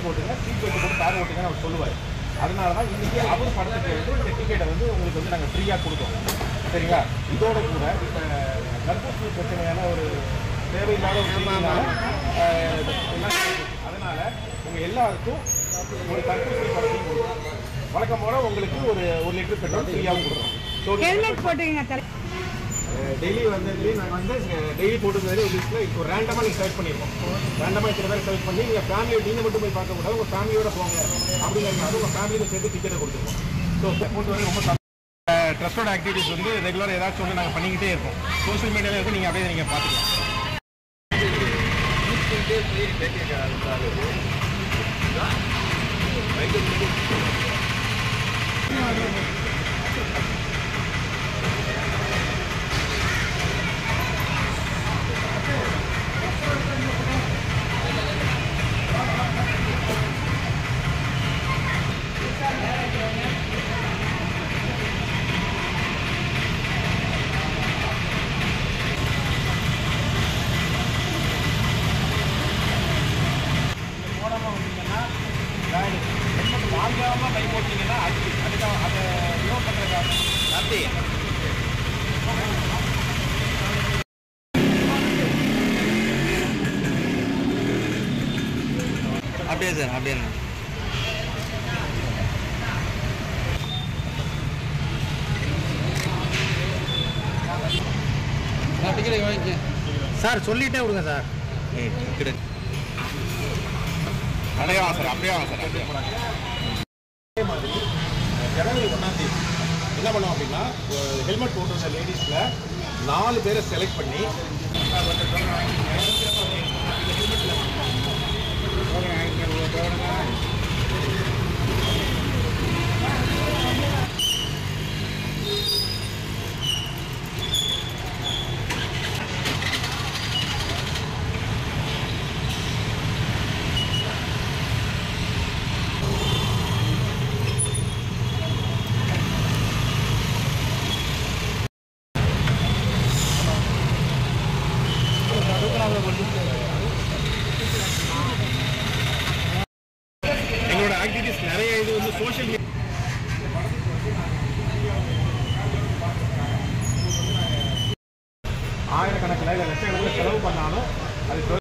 Bike ஓட்டுங்க, seat belt போட்டு car ஓட்டுங்கன்னு அவர் சொல்லுவார். அதனால தான் இன்றைக்கி அவர் படத்துக்கு வந்து இந்த டிக்கெட்டை வந்து உங்களுக்கு வந்து நாங்கள் ஃப்ரீயாக கொடுத்தோம். சரிங்களா? இதோட கூட இப்போ தர்பூசணி பிரச்சனையான ஒரு தேவையில்லாத ஒரு செய்தினால அதனால் உங்கள் எல்லாருக்கும் ஒரு தர்பூசணி படத்தையும் கொடுக்கும். வழக்கம் போல உங்களுக்கு ஒரு லிட்டர் பெட்ரோல் ஃப்ரீயாகவும் கொடுக்குறோம். ஹெல்மெட் போட்டுங்க. டெய்லி வந்ததுலேயே நாங்கள் வந்து டெய்லி போட்டுருந்ததுலேயே ஒரு லிஸ்ட்டில் இப்போ ரேண்டமாக நீங்கள் செலக்ட் பண்ணியிருக்கோம். ரேண்டமாக இத்தனை பேர் செலக்ட் பண்ணி நீங்கள் ஃபேமிலியை நீங்கள் மட்டும் போய் பார்க்கக்கூடாது, உங்கள் ஃபேமிலியோட போங்க அப்படிங்கிறதுனால உங்கள் ஃபேமிலியில் சேர்த்து டிக்கெட்டை கொடுத்துருக்கோம். ஸோ போட்டு வந்து ரொம்ப ட்ரஸ்டோட ஆக்டிவிட்டிஸ் வந்து ரெகுலராக ஏதாச்சும் ஒன்று நாங்கள் பண்ணிக்கிட்டே இருக்கோம். சோஷியல் மீடியாவில் வந்து நீங்கள் அப்படியே நீங்கள் பார்த்துக்கலாம். வாங்காமல் பைக் ஓட்டிங்கன்னா அதுக்காக அதை ரிமூவ் பண்ணுறதுக்காக நன்றி. அப்படியே சார் அப்படியே டிக்கெட் வாங்கிக்க சார். சொல்லிட்டே விடுங்க சார். அப்படியே வாங்க சார், அப்படியே வாங்க சார். அதே மாதிரி ஜனவரி 1ஆம் தேதி என்ன பண்ணோம் அப்படின்னா, ஹெல்மெட் போட்டிருந்த லேடிஸில் 4 பேரை செலக்ட் பண்ணி எங்களோட ஆக்டிவிட்டிஸ் நிறைய இது வந்து சோஷியல் மீடியா ஆயிரக்கணக்கில் இல்லை லட்சக்கணக்கில் செலவு பண்ணாலும் அது